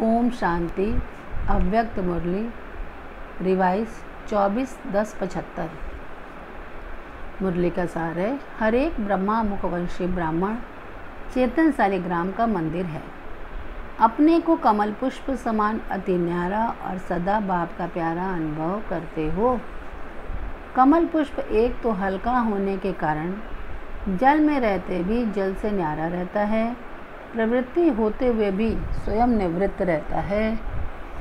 ओम शांति। अव्यक्त मुरली रिवाइज 24/10/75। मुरली का सार है, हर एक ब्रह्मा मुखवंशी ब्राह्मण चेतन शालिग्राम का मंदिर है। अपने को कमल पुष्प समान अति न्यारा और सदा बाप का प्यारा अनुभव करते हो। कमल पुष्प एक तो हल्का होने के कारण जल में रहते भी जल से न्यारा रहता है, प्रवृत्ति होते हुए भी स्वयं निवृत्त रहता है।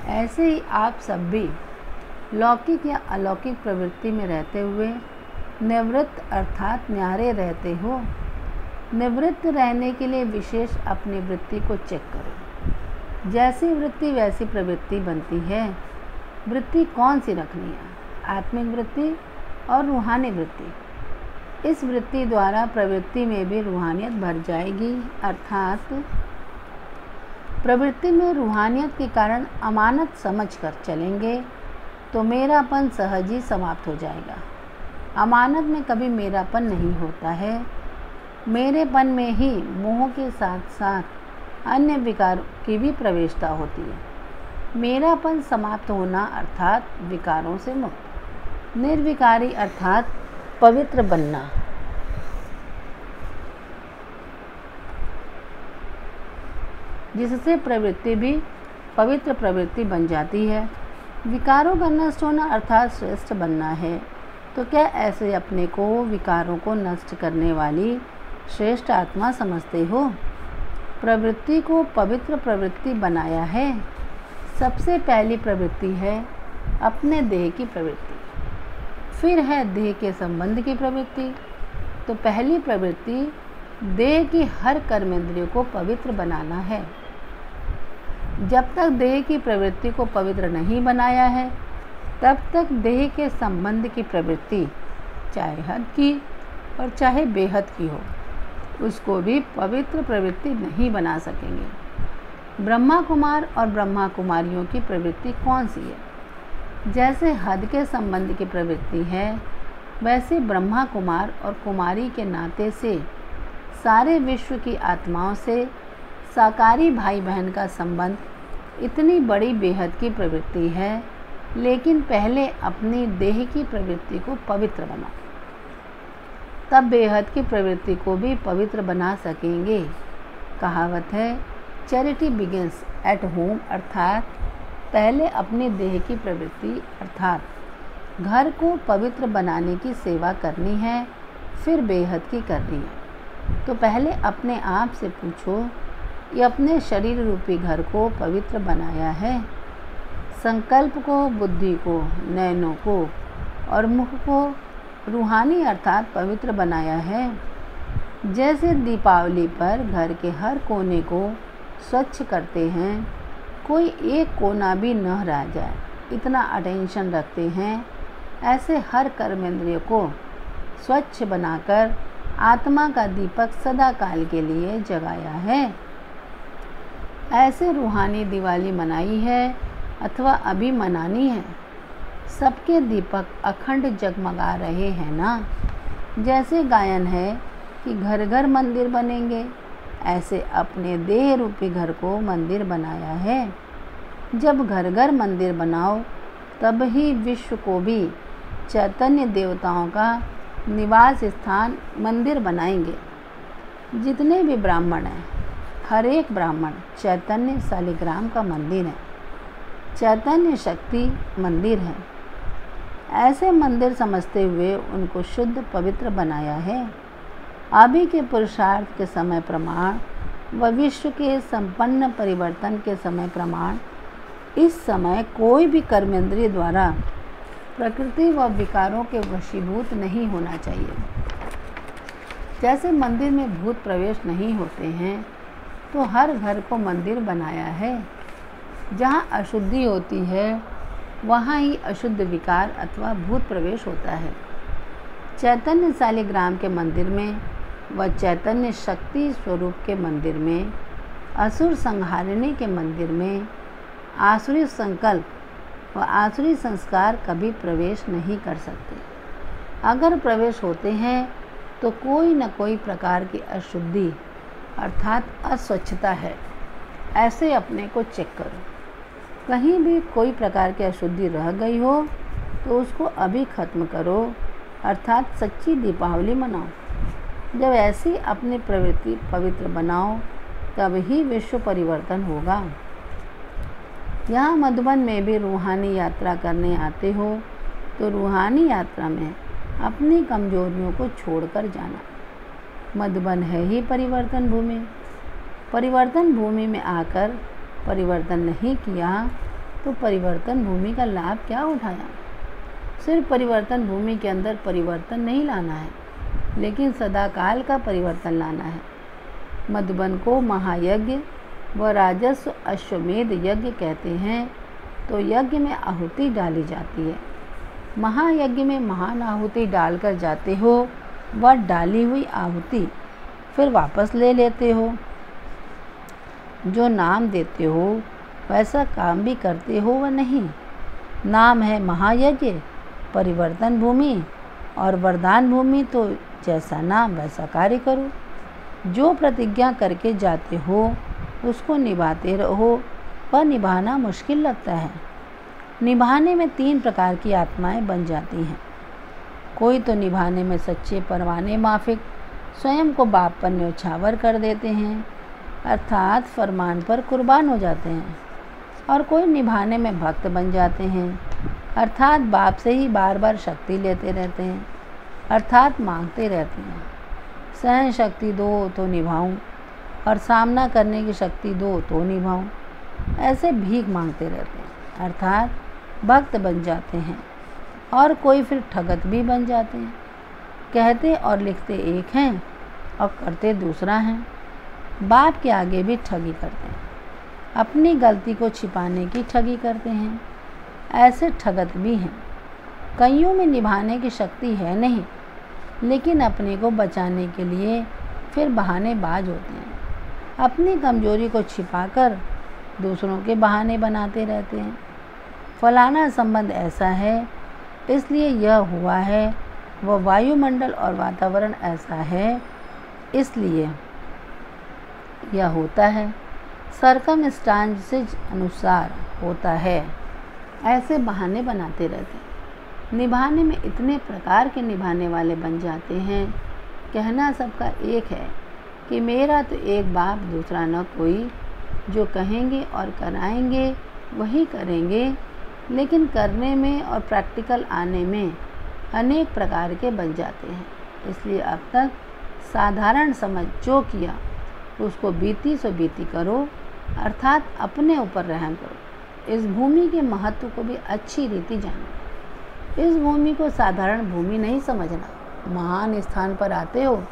ऐसे ही आप सब भी लौकिक या अलौकिक प्रवृत्ति में रहते हुए निवृत्त अर्थात न्यारे रहते हो। निवृत्त रहने के लिए विशेष अपनी वृत्ति को चेक करो। जैसी वृत्ति वैसी प्रवृत्ति बनती है। वृत्ति कौन सी रखनी है? आत्मिक वृत्ति और रूहानी वृत्ति। इस वृत्ति द्वारा प्रवृत्ति में भी रूहानियत भर जाएगी, अर्थात प्रवृत्ति में रूहानियत के कारण अमानत समझकर चलेंगे तो मेरापन सहज ही समाप्त हो जाएगा। अमानत में कभी मेरापन नहीं होता है। मेरेपन में ही मोह के साथ साथ अन्य विकारों की भी प्रवेशता होती है। मेरापन समाप्त होना अर्थात विकारों से मुक्त। निर्विकारी अर्थात पवित्र बनना। जिससे प्रवृत्ति भी पवित्र प्रवृत्ति बन जाती है। विकारों का नष्ट होना अर्थात श्रेष्ठ बनना है। तो क्या ऐसे अपने को विकारों को नष्ट करने वाली श्रेष्ठ आत्मा समझते हो? प्रवृत्ति को पवित्र प्रवृत्ति बनाया है। सबसे पहली प्रवृत्ति है अपने देह की प्रवृत्ति, फिर है देह के संबंध की प्रवृत्ति। तो पहली प्रवृत्ति देह की हर कर्मेंद्रियों को पवित्र बनाना है। जब तक देह की प्रवृत्ति को पवित्र नहीं बनाया है तब तक देह के संबंध की प्रवृत्ति चाहे हद की और चाहे बेहद की हो उसको भी पवित्र प्रवृत्ति नहीं बना सकेंगे। ब्रह्मा कुमार और ब्रह्मा कुमारियों की प्रवृत्ति कौन सी है? जैसे हद के संबंध की प्रवृत्ति है वैसे ब्रह्मा कुमार और कुमारी के नाते से सारे विश्व की आत्माओं से साकारी भाई बहन का संबंध इतनी बड़ी बेहद की प्रवृत्ति है। लेकिन पहले अपनी देह की प्रवृत्ति को पवित्र बनाओ, तब बेहद की प्रवृत्ति को भी पवित्र बना सकेंगे। कहावत है, चैरिटी बिगिंस एट होम, अर्थात पहले अपने देह की प्रवृत्ति अर्थात घर को पवित्र बनाने की सेवा करनी है, फिर बेहद की करनी है। तो पहले अपने आप से पूछो, ये अपने शरीर रूपी घर को पवित्र बनाया है? संकल्प को, बुद्धि को, नयनों को और मुख को रूहानी अर्थात पवित्र बनाया है। जैसे दीपावली पर घर के हर कोने को स्वच्छ करते हैं, कोई एक कोना भी न रह जाए इतना अटेंशन रखते हैं, ऐसे हर कर्मेंद्रिय को स्वच्छ बनाकर आत्मा का दीपक सदा काल के लिए जगाया है। ऐसे रूहानी दिवाली मनाई है अथवा अभी मनानी है। सबके दीपक अखंड जगमगा रहे हैं ना। जैसे गायन है कि घर घर मंदिर बनेंगे, ऐसे अपने देह रूपी घर को मंदिर बनाया है। जब घर घर मंदिर बनाओ तब ही विश्व को भी चैतन्य देवताओं का निवास स्थान मंदिर बनाएंगे। जितने भी ब्राह्मण हैं, हर एक ब्राह्मण चैतन्य शालिग्राम का मंदिर है, चैतन्य शक्ति मंदिर है। ऐसे मंदिर समझते हुए उनको शुद्ध पवित्र बनाया है। अभी के पुरुषार्थ के समय प्रमाण व विश्व के संपन्न परिवर्तन के समय प्रमाण, इस समय कोई भी कर्मेंद्रिय द्वारा प्रकृति व विकारों के वशीभूत नहीं होना चाहिए। जैसे मंदिर में भूत प्रवेश नहीं होते हैं तो हर घर को मंदिर बनाया है। जहाँ अशुद्धि होती है वहाँ ही अशुद्ध विकार अथवा भूत प्रवेश होता है। चैतन्य शालिग्राम के मंदिर में व चैतन्य शक्ति स्वरूप के मंदिर में, असुर संहारिणी के मंदिर में आसुरी संकल्प व आसुरी संस्कार कभी प्रवेश नहीं कर सकते। अगर प्रवेश होते हैं तो कोई न कोई प्रकार की अशुद्धि अर्थात अस्वच्छता है। ऐसे अपने को चेक करो। कहीं भी कोई प्रकार की अशुद्धि रह गई हो तो उसको अभी खत्म करो, अर्थात सच्ची दीपावली मनाओ। जब ऐसी अपनी प्रवृत्ति पवित्र बनाओ तब ही विश्व परिवर्तन होगा। यहाँ मधुबन में भी रूहानी यात्रा करने आते हो तो रूहानी यात्रा में अपनी कमजोरियों को छोड़कर जाना। मधुबन है ही परिवर्तन भूमि। परिवर्तन भूमि में आकर परिवर्तन नहीं किया तो परिवर्तन भूमि का लाभ क्या उठाया। सिर्फ परिवर्तन भूमि के अंदर परिवर्तन नहीं लाना है, लेकिन सदाकाल का परिवर्तन लाना है। मधुबन को महायज्ञ व राजस्व अश्वमेध यज्ञ कहते हैं। तो यज्ञ में आहुति डाली जाती है। महायज्ञ में महान आहुति डालकर जाते हो, वह डाली हुई आहुति फिर वापस ले लेते हो। जो नाम देते हो वैसा काम भी करते हो व नहीं। नाम है महायज्ञ, परिवर्तन भूमि और वरदान भूमि, तो जैसा नाम वैसा कार्य करो। जो प्रतिज्ञा करके जाते हो उसको निभाते रहो। वह निभाना मुश्किल लगता है। निभाने में 3 प्रकार की आत्माएं बन जाती हैं। कोई तो निभाने में सच्चे परवाने माफिक स्वयं को बाप पर न्यौछावर कर देते हैं, अर्थात फरमान पर कुर्बान हो जाते हैं। और कोई निभाने में भक्त बन जाते हैं, अर्थात बाप से ही बार बार शक्ति लेते रहते हैं, अर्थात मांगते रहते हैं। सहन शक्ति दो तो निभाऊं और सामना करने की शक्ति दो तो निभाऊं, ऐसे भीख मांगते रहते हैं, अर्थात भक्त बन जाते हैं। और कोई फिर ठगत भी बन जाते हैं। कहते और लिखते एक हैं और करते दूसरा हैं। बाप के आगे भी ठगी करते हैं, अपनी गलती को छिपाने की ठगी करते हैं। ऐसे ठगत भी हैं। कईयों में निभाने की शक्ति है नहीं, लेकिन अपने को बचाने के लिए फिर बहानेबाज होते हैं। अपनी कमजोरी को छिपाकर दूसरों के बहाने बनाते रहते हैं। फलाना संबंध ऐसा है इसलिए यह हुआ है, वह वायुमंडल और वातावरण ऐसा है इसलिए यह होता है, सर्कमस्टांसेस अनुसार होता है। ऐसे बहाने बनाते रहते हैं। निभाने में इतने प्रकार के निभाने वाले बन जाते हैं। कहना सबका एक है कि मेरा तो एक बाप दूसरा न कोई। जो कहेंगे और कराएंगे वही करेंगे, लेकिन करने में और प्रैक्टिकल आने में अनेक प्रकार के बन जाते हैं। इसलिए अब तक साधारण समझ जो किया उसको बीती सो बीती करो, अर्थात अपने ऊपर रहम करो। इस भूमि के महत्व को भी अच्छी रीति जानो। इस भूमि को साधारण भूमि नहीं समझना। महान स्थान पर आते हो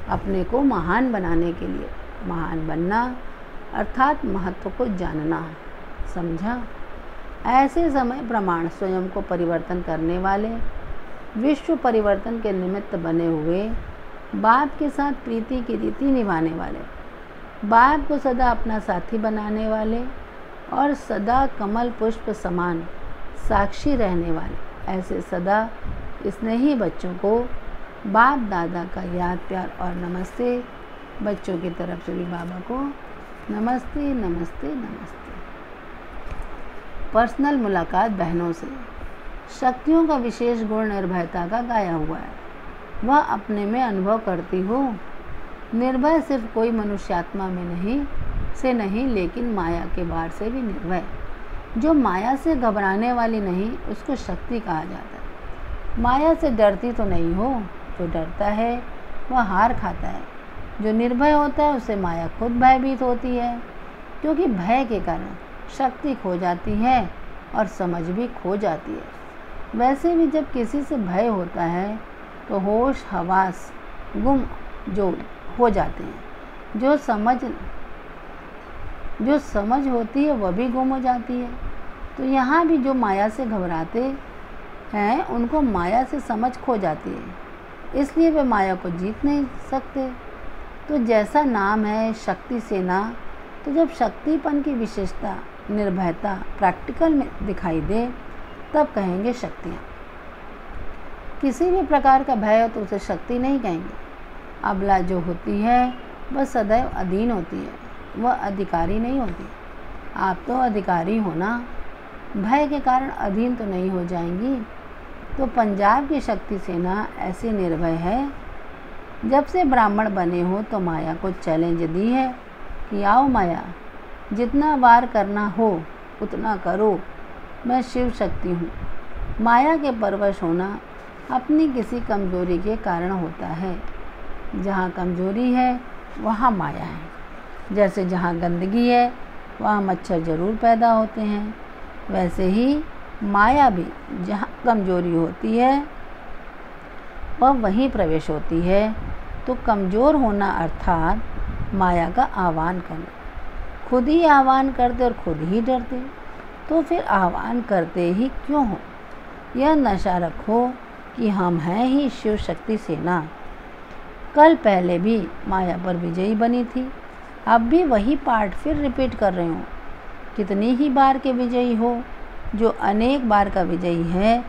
अपने को महान बनाने के लिए। महान बनना अर्थात महत्व को जानना, समझा। ऐसे समय प्रमाण स्वयं को परिवर्तन करने वाले, विश्व परिवर्तन के निमित्त बने हुए, बाप के साथ प्रीति की रीति निभाने वाले, बाप को सदा अपना साथी बनाने वाले और सदा कमल पुष्प समान साक्षी रहने वाले, ऐसे सदा स्नेही बच्चों को बाप दादा का याद प्यार और नमस्ते। बच्चों की तरफ से भी बाबा को नमस्ते नमस्ते नमस्ते। पर्सनल मुलाकात बहनों से। शक्तियों का विशेष गुण निर्भयता का गाया हुआ है। वह अपने में अनुभव करती हो। निर्भय सिर्फ कोई मनुष्यात्मा में नहीं लेकिन माया के बार से भी निर्भय। जो माया से घबराने वाली नहीं उसको शक्ति कहा जाता है। माया से डरती तो नहीं हो। जो डरता है वह हार खाता है। जो निर्भय होता है उसे माया खुद भयभीत होती है, क्योंकि भय के कारण शक्ति खो जाती है और समझ भी खो जाती है। वैसे भी जब किसी से भय होता है तो होश हवास गुम जो हो जाते हैं। जो समझ होती है वह भी गुम हो जाती है। तो यहाँ भी जो माया से घबराते हैं उनको माया से समझ खो जाती है, इसलिए वे माया को जीत नहीं सकते। तो जैसा नाम है शक्ति सेना, तो जब शक्तिपन की विशेषता निर्भयता प्रैक्टिकल में दिखाई दे तब कहेंगे शक्तियाँ। किसी भी प्रकार का भय हो तो उसे शक्ति नहीं कहेंगे। अबला जो होती है वह सदैव अधीन होती है। वह अधिकारी नहीं होती। आप तो अधिकारी हो ना, भय के कारण अधीन तो नहीं हो जाएंगी। तो पंजाब की शक्ति सेना ऐसी निर्भय है, जब से ब्राह्मण बने हो तो माया को चैलेंज दी है कि आओ माया, जितना वार करना हो उतना करो, मैं शिव शक्ति हूँ। माया के परवश होना अपनी किसी कमजोरी के कारण होता है। जहाँ कमजोरी है वहाँ माया है। जैसे जहाँ गंदगी है वहाँ मच्छर जरूर पैदा होते हैं, वैसे ही माया भी जहाँ कमजोरी होती है वह वहीं प्रवेश होती है। तो कमज़ोर होना अर्थात माया का आह्वान करना। खुद ही आह्वान करते और खुद ही डरते, तो फिर आह्वान करते ही क्यों हो। यह नशा रखो कि हम हैं ही शिव शक्ति सेना। कल पहले भी माया पर विजयी बनी थी, अब भी वही पार्ट फिर रिपीट कर रही हूँ। कितनी ही बार के विजयी हो, जो अनेक बार का विजयी है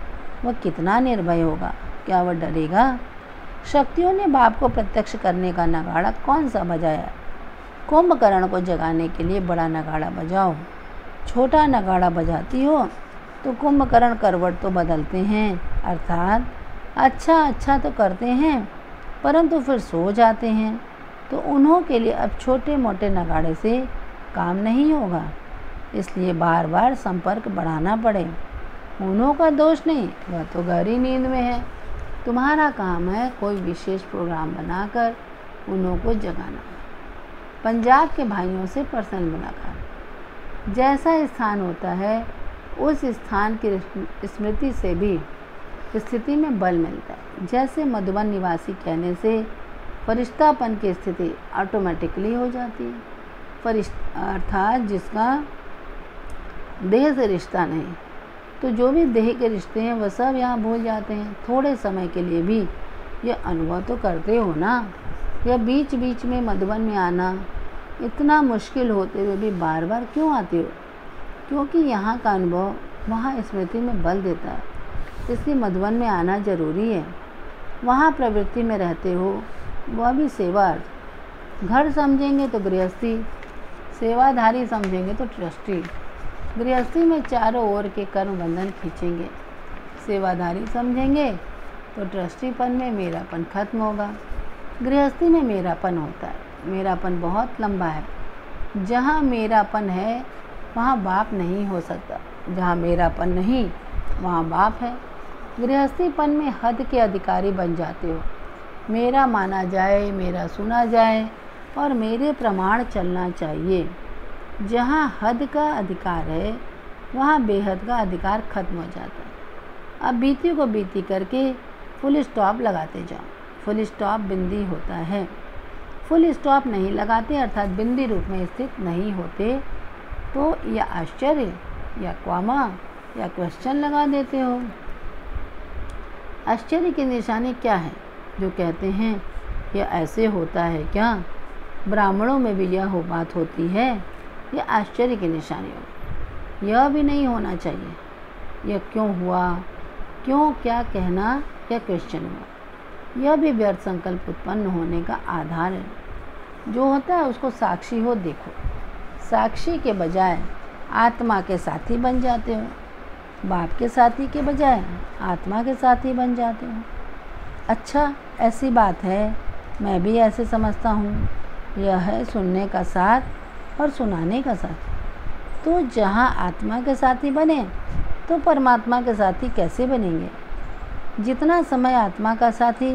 वह कितना निर्भय होगा, क्या वह डरेगा। शक्तियों ने बाप को प्रत्यक्ष करने का नगाड़ा कौन सा बजाया। कुंभकर्ण को जगाने के लिए बड़ा नगाड़ा बजाओ, छोटा नगाड़ा बजाती हो तो कुंभकर्ण करवट तो बदलते हैं, अर्थात अच्छा तो करते हैं परंतु फिर सो जाते हैं। तो उन्हों के लिए अब छोटे मोटे नगाड़े से काम नहीं होगा, इसलिए बार बार संपर्क बढ़ाना पड़े। उन्हों का दोष नहीं, वह तो गहरी नींद में है। तुम्हारा काम है कोई विशेष प्रोग्राम बनाकर उन्हों को जगाना। पंजाब के भाइयों से पर्सनल मुलाकात। जैसा स्थान होता है उस स्थान की स्मृति से भी स्थिति में बल मिलता है। जैसे मधुबन निवासी कहने से फरिश्तापन की स्थिति ऑटोमेटिकली हो जाती है। फरिश्ता अर्थात जिसका देह से रिश्ता नहीं, तो जो भी देह के रिश्ते हैं वह सब यहाँ भूल जाते हैं। थोड़े समय के लिए भी यह अनुभव तो करते हो ना। यह बीच बीच में मधुबन में आना इतना मुश्किल होते हुए भी बार बार क्यों आते हो? क्योंकि यहाँ का अनुभव वहाँ स्मृति में बल देता है, इसलिए मधुबन में आना जरूरी है। वहाँ प्रवृत्ति में रहते हो, वह भी सेवार्थ। घर समझेंगे तो गृहस्थी, सेवाधारी समझेंगे तो ट्रस्टी। गृहस्थी में चारों ओर के कर्म बंधन खींचेंगे, सेवाधारी समझेंगे तो ट्रस्टीपन में मेरापन खत्म होगा। गृहस्थी में मेरापन होता है, मेरापन बहुत लंबा है। जहाँ मेरापन है वहाँ बाप नहीं हो सकता, जहाँ मेरापन नहीं वहाँ बाप है। गृहस्थीपन में हद के अधिकारी बन जाते हो, मेरा माना जाए, मेरा सुना जाए और मेरे प्रमाण चलना चाहिए। जहाँ हद का अधिकार है वहाँ बेहद का अधिकार खत्म हो जाता है। अब बीती को बीती करके फुल स्टॉप लगाते जाओ। फुल स्टॉप बिंदी होता है, फुल स्टॉप नहीं लगाते अर्थात बिंदी रूप में स्थित नहीं होते तो या आश्चर्य या क्वामा या क्वेश्चन लगा देते हो। आश्चर्य की निशानी क्या है? जो कहते हैं यह ऐसे होता है क्या? ब्राह्मणों में भी यह बात होती है, यह आश्चर्य की निशानी हो। यह भी नहीं होना चाहिए। यह क्यों हुआ, क्यों, क्या कहना या क्वेश्चन हुआ, यह भी व्यर्थ संकल्प उत्पन्न होने का आधार है। जो होता है उसको साक्षी हो देखो। साक्षी के बजाय आत्मा के साथी बन जाते हो, बाप के साथी के बजाय आत्मा के साथी बन जाते हो। अच्छा, ऐसी बात है, मैं भी ऐसे समझता हूँ। यह है सुनने का साथ और सुनाने का साथ। तो जहाँ आत्मा के साथी बने तो परमात्मा के साथी कैसे बनेंगे? जितना समय आत्मा का साथी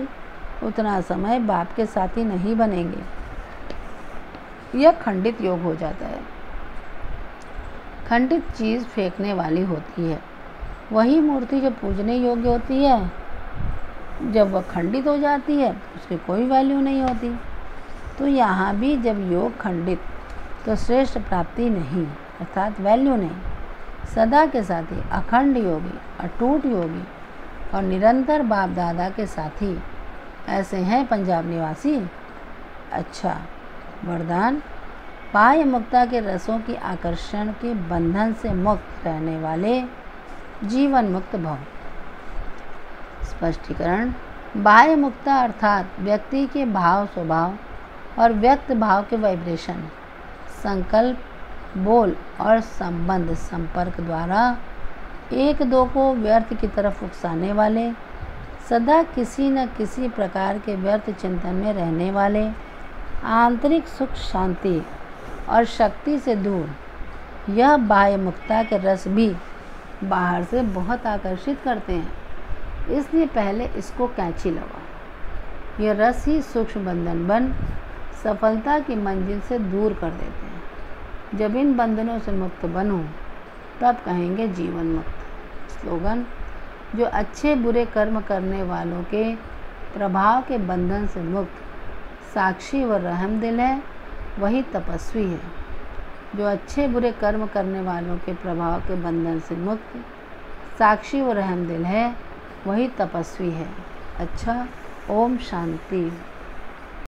उतना समय बाप के साथी नहीं बनेंगे। यह खंडित योग हो जाता है। खंडित चीज़ फेंकने वाली होती है। वही मूर्ति जो पूजने योग्य होती है, जब वह खंडित हो जाती है उसकी कोई वैल्यू नहीं होती। तो यहाँ भी जब योग खंडित तो श्रेष्ठ प्राप्ति नहीं अर्थात वैल्यू नहीं। सदा के साथी अखंड योगी, अटूट योगी और निरंतर बाप दादा के साथी ऐसे हैं पंजाब निवासी। अच्छा, वरदान, बाह्य मुक्ता के रसों की आकर्षण के बंधन से मुक्त रहने वाले जीवन मुक्त भव। स्पष्टीकरण, बाह्य मुक्ता अर्थात व्यक्ति के भाव स्वभाव और व्यक्त भाव के वाइब्रेशन संकल्प, बोल और संबंध संपर्क द्वारा एक दो को व्यर्थ की तरफ उकसाने वाले, सदा किसी न किसी प्रकार के व्यर्थ चिंतन में रहने वाले, आंतरिक सुख शांति और शक्ति से दूर, यह बाह्य मुक्ता के रस भी बाहर से बहुत आकर्षित करते हैं, इसलिए पहले इसको कैंची लगाओ। यह रस ही सूक्ष्म बंधन बन सफलता की मंजिल से दूर कर देते हैं। जब इन बंधनों से मुक्त बनो तब कहेंगे जीवन मुक्त। स्लोगन: जो अच्छे बुरे कर्म करने वालों के प्रभाव के बंधन से मुक्त साक्षी व रहमदिल है, वही तपस्वी है। जो अच्छे बुरे कर्म करने वालों के प्रभाव के बंधन से मुक्त साक्षी व रहमदिल है, वही तपस्वी है। अच्छा, ओम शांति।